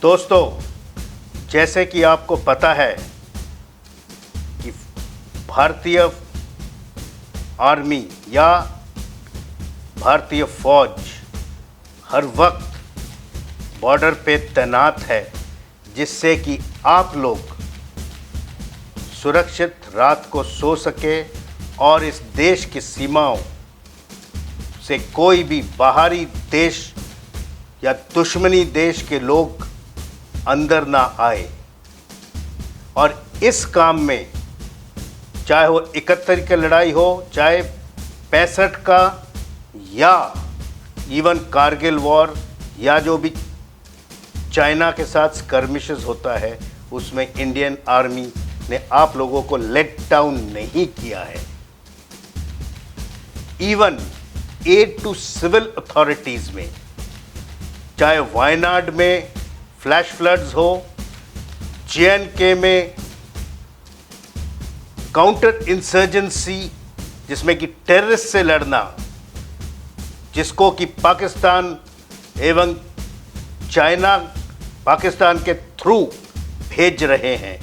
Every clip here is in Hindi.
दोस्तों, जैसे कि आपको पता है कि भारतीय आर्मी या भारतीय फौज हर वक्त बॉर्डर पे तैनात है, जिससे कि आप लोग सुरक्षित रात को सो सके और इस देश की सीमाओं से कोई भी बाहरी देश या दुश्मनी देश के लोग अंदर ना आए। और इस काम में चाहे वो 71 की लड़ाई हो, चाहे 65 का, या इवन कारगिल वॉर, या जो भी चाइना के साथ स्कर्मिशेस होता है, उसमें इंडियन आर्मी ने आप लोगों को लेट डाउन नहीं किया है। Even aid to civil authorities में, चाहे वायनाड में फ्लैश फ्लड्स हो, JNK में काउंटर इंसर्जेंसी जिसमें कि टेररिस्ट से लड़ना, जिसको कि पाकिस्तान एवं चाइना पाकिस्तान के थ्रू भेज रहे हैं,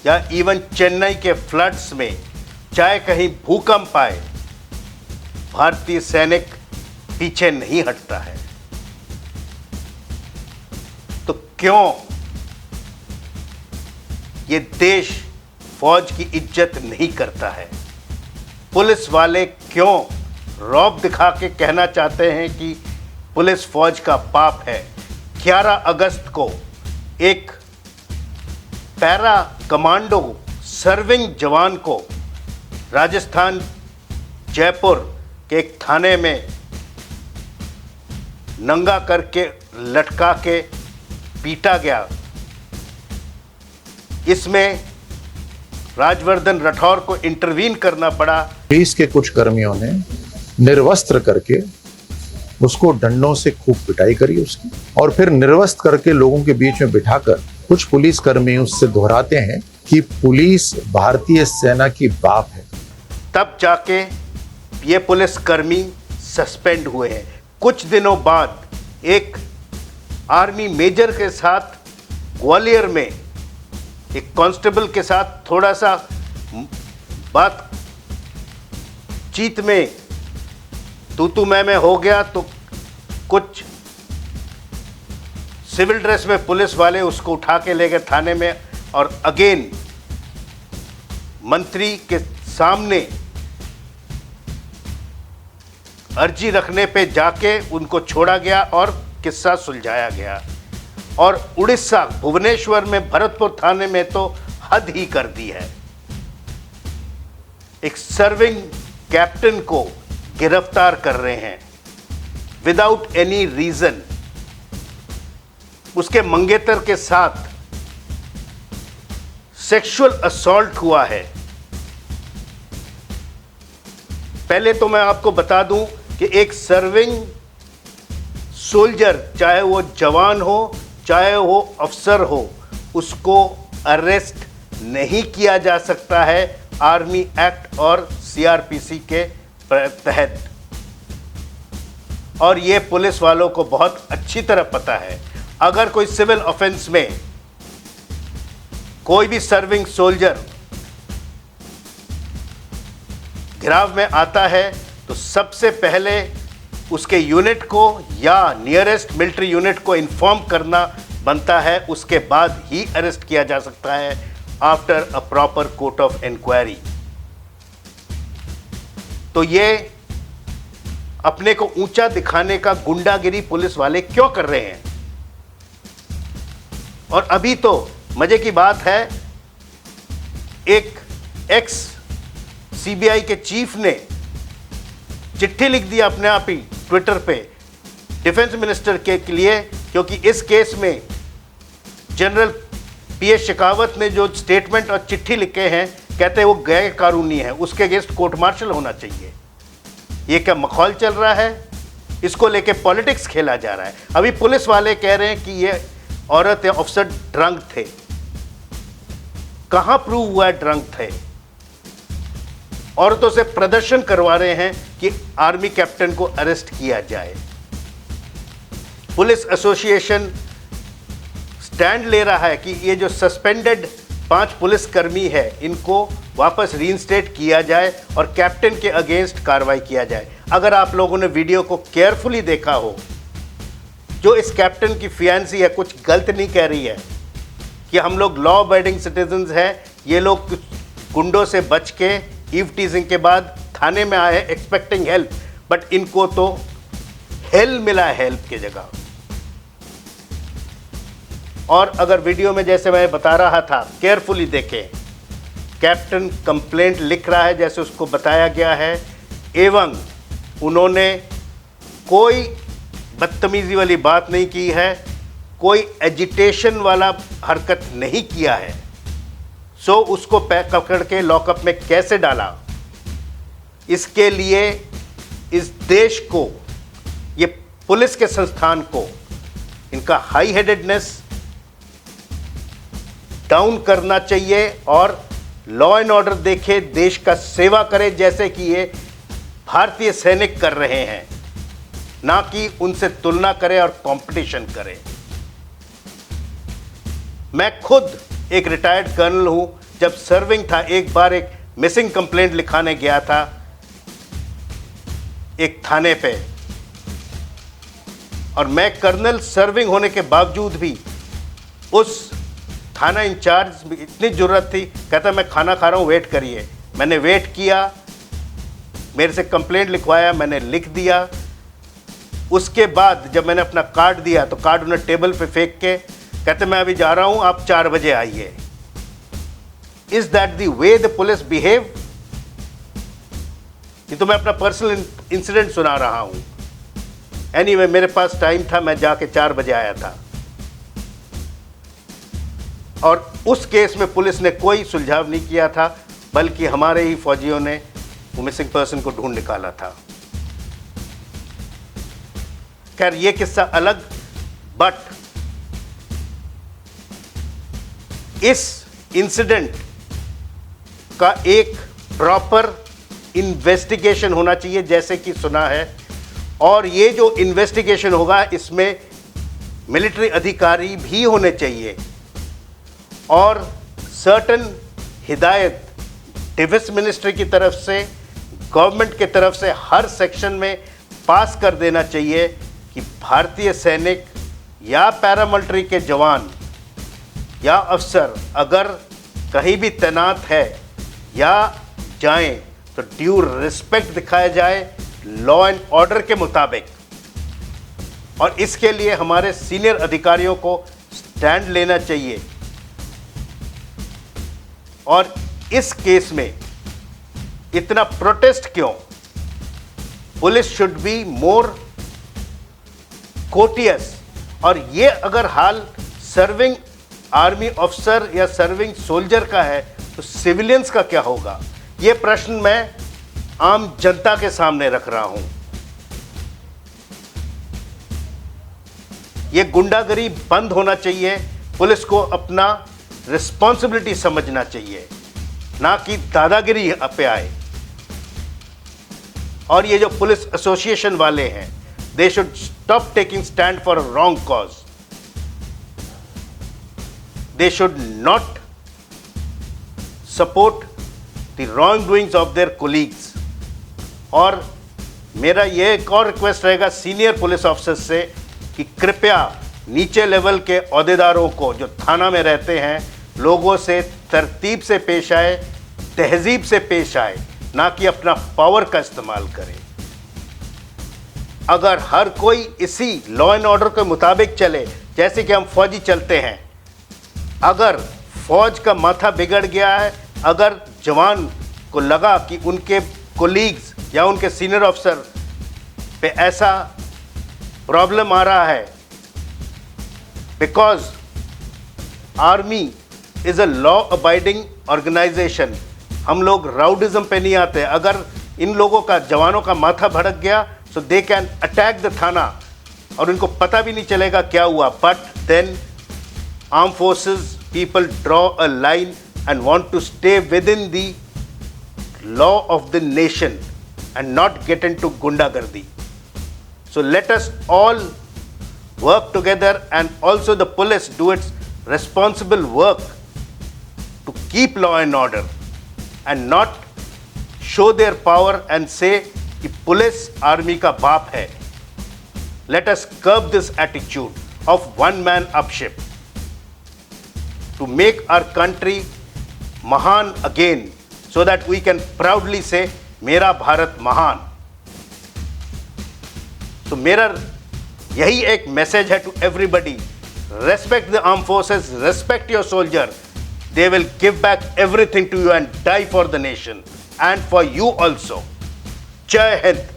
या इवन चेन्नई के फ्लड्स में, चाहे कहीं भूकंप आए, भारतीय सैनिक पीछे नहीं हटता है। तो क्यों ये देश फौज की इज्जत नहीं करता है? पुलिस वाले क्यों रौब दिखा के कहना चाहते हैं कि पुलिस फौज का बाप है? 11 अगस्त को एक पैरा कमांडो सर्विंग जवान को राजस्थान जयपुर के एक थाने में नंगा करके लटका के पीटा गया। इसमें राजवर्धन राठौर को इंटरवीन करना पड़ा। पुलिस के कुछ कर्मियों ने निर्वस्त्र करके उसको डंडों से खूब पिटाई करी उसकी, और फिर निर्वस्त्र करके लोगों के बीच में बिठाकर कुछ पुलिस कर्मी उससे दोहराते हैं कि पुलिस भारतीय सेना की बाप है। तब जाके ये पुलिस कर्मी सस्पेंड हुए हैं। कुछ दिनों बाद एक आर्मी मेजर के साथ ग्वालियर में एक कांस्टेबल के साथ थोड़ा सा बातचीत में तू मैं हो गया, तो कुछ सिविल ड्रेस में पुलिस वाले उसको उठा के ले गए थाने में, और अगेन मंत्री के सामने अर्जी रखने पे जाके उनको छोड़ा गया और किस्सा सुलझाया गया। और उड़ीसा भुवनेश्वर में भरतपुर थाने में तो हद ही कर दी है। एक सर्विंग कैप्टन को गिरफ्तार कर रहे हैं विदाउट एनी रीजन। उसके मंगेतर के साथ सेक्सुअल असॉल्ट हुआ है। पहले तो मैं आपको बता दूं कि एक सर्विंग सोल्जर, चाहे वो जवान हो चाहे वो अफसर हो, उसको अरेस्ट नहीं किया जा सकता है आर्मी एक्ट और CRPC के तहत। और ये पुलिस वालों को बहुत अच्छी तरह पता है। अगर कोई सिविल ऑफेंस में कोई भी सर्विंग सोल्जर घिराव में आता है, तो सबसे पहले उसके यूनिट को या नियरेस्ट मिलिट्री यूनिट को इन्फॉर्म करना बनता है। उसके बाद ही अरेस्ट किया जा सकता है after a proper court of inquiry. तो ये अपने को ऊंचा दिखाने का गुंडागिरी पुलिस वाले क्यों कर रहे हैं? और अभी तो मजे की बात है, एक एक्स CBI के चीफ ने चिट्ठी लिख दी अपने आप ही ट्विटर पे डिफेंस मिनिस्टर के लिए, क्योंकि इस केस में जनरल PS शेखावत ने जो स्टेटमेंट और चिट्ठी लिखे हैं, कहते हैं वो गैर कानूनी है, उसके अगेंस्ट कोर्ट मार्शल होना चाहिए। ये क्या मखौल चल रहा है? इसको लेके पॉलिटिक्स खेला जा रहा है। अभी पुलिस वाले कह रहे हैं कि ये औरत या ऑफिसर ड्रंक थे। कहां प्रूव हुआ है ड्रंक थे? औरतों से प्रदर्शन करवा रहे हैं कि आर्मी कैप्टन को अरेस्ट किया जाए। पुलिस एसोसिएशन स्टैंड ले रहा है कि ये जो सस्पेंडेड 5 पुलिसकर्मी है इनको वापस रीइंस्टेट किया जाए और कैप्टन के अगेंस्ट कार्रवाई किया जाए। अगर आप लोगों ने वीडियो को केयरफुली देखा हो, जो इस कैप्टन की फियांसी है कुछ गलत नहीं कह रही है कि हम लोग लॉ अबाइडिंग सिटीजन्स हैं, ये लोग कुछ गुंडों से बच के ईव टीजिंग के बाद थाने में आए एक्सपेक्टिंग हेल्प, बट इनको तो हेल्प मिला है हेल्प की जगह। और अगर वीडियो में जैसे मैं बता रहा था केयरफुली देखें, कैप्टन कंप्लेंट लिख रहा है जैसे उसको बताया गया है, एवं उन्होंने कोई बदतमीजी वाली बात नहीं की है, कोई एजिटेशन वाला हरकत नहीं किया है। सो उसको पकड़ के लॉकअप में कैसे डाला, इसके लिए इस देश को, ये पुलिस के संस्थान को, इनका हाई हेडेडनेस डाउन करना चाहिए और लॉ एंड ऑर्डर देखे, देश का सेवा करे जैसे कि ये भारतीय सैनिक कर रहे हैं, ना कि उनसे तुलना करे और कंपटीशन करे। मैं खुद एक रिटायर्ड कर्नल हूं। जब सर्विंग था, एक बार एक मिसिंग कंप्लेंट लिखाने गया था एक थाने पे, और मैं कर्नल सर्विंग होने के बावजूद भी उस थाना इंचार्ज इतनी ज़रूरत थी, कहता मैं खाना खा रहा हूँ, वेट करिए। मैंने वेट किया, मेरे से कंप्लेंट लिखवाया, मैंने लिख दिया। उसके बाद जब मैंने अपना कार्ड दिया तो कार्ड उन्हें टेबल पे फेंक के कहते मैं अभी जा रहा हूँ, आप 4 बजे आइए। Is that the way the police behave? ये तो मैं अपना पर्सनल इंसिडेंट सुना रहा हूँ। एनीवे, मेरे पास टाइम था, मैं जाके 4 बजे आया था। और उस केस में पुलिस ने कोई सुलझाव नहीं किया था, बल्कि हमारे ही फौजियों ने वो मिसिंग पर्सन को ढूंढ निकाला था। खैर, ये किस्सा अलग, बट इस इंसिडेंट का एक प्रॉपर इन्वेस्टिगेशन होना चाहिए जैसे कि सुना है, और ये जो इन्वेस्टिगेशन होगा इसमें मिलिट्री अधिकारी भी होने चाहिए और सर्टन हिदायत डिफेंस मिनिस्ट्री की तरफ से, गवर्नमेंट की तरफ से हर सेक्शन में पास कर देना चाहिए कि भारतीय सैनिक या पैरामिलिट्री के जवान या अफसर अगर कहीं भी तैनात है या जाएं तो ड्यू रिस्पेक्ट दिखाया जाए लॉ एंड ऑर्डर के मुताबिक। और इसके लिए हमारे सीनियर अधिकारियों को स्टैंड लेना चाहिए। और इस केस में इतना प्रोटेस्ट क्यों? Police should be more cautious. और ये अगर हाल सर्विंग आर्मी ऑफिसर या सर्विंग सोल्जर का है तो सिविलियंस का क्या होगा? ये प्रश्न मैं आम जनता के सामने रख रहा हूं। ये गुंडागरी बंद होना चाहिए। पुलिस को अपना रिस्पॉन्सिबिलिटी समझना चाहिए, ना कि दादागिरी पे आए। और ये जो पुलिस एसोसिएशन वाले हैं, they should stop taking stand for a wrong cause. They should not support the wrongdoings of their colleagues. और मेरा ये एक और रिक्वेस्ट रहेगा सीनियर पुलिस ऑफिसर्स से कि कृपया नीचे लेवल के ओहदेदारों को जो थाना में रहते हैं, लोगों से तरतीब से पेश आए, तहजीब से पेश आए, ना कि अपना पावर का इस्तेमाल करें। अगर हर कोई इसी लॉ एंड ऑर्डर के मुताबिक चले जैसे कि हम फौजी चलते हैं, अगर फौज का माथा बिगड़ गया है, अगर जवान को लगा कि उनके कोलीग्स या उनके सीनियर ऑफिसर पे ऐसा प्रॉब्लम आ रहा है, because army is a law abiding organisation, हम लोग राउडिज्म पे नहीं आते। अगर इन लोगों का, जवानों का माथा भड़क गया so they can attack the थाना और इनको पता भी नहीं चलेगा क्या हुआ। But then armed forces people draw a line and want to stay within the law of the nation and not get into gundagardi. So let us all work together and also the police do its responsible work to keep law and order and not show their power and say कि पुलिस आर्मी का बाप है. Let us curb this attitude of one man up ship to make our country महान again so that we can proudly say मेरा भारत महान. तो मेरा यही एक मैसेज है to everybody. Respect the armed forces, respect your soldier. They will give back everything to you and die for the nation and for you also. Jai Hind.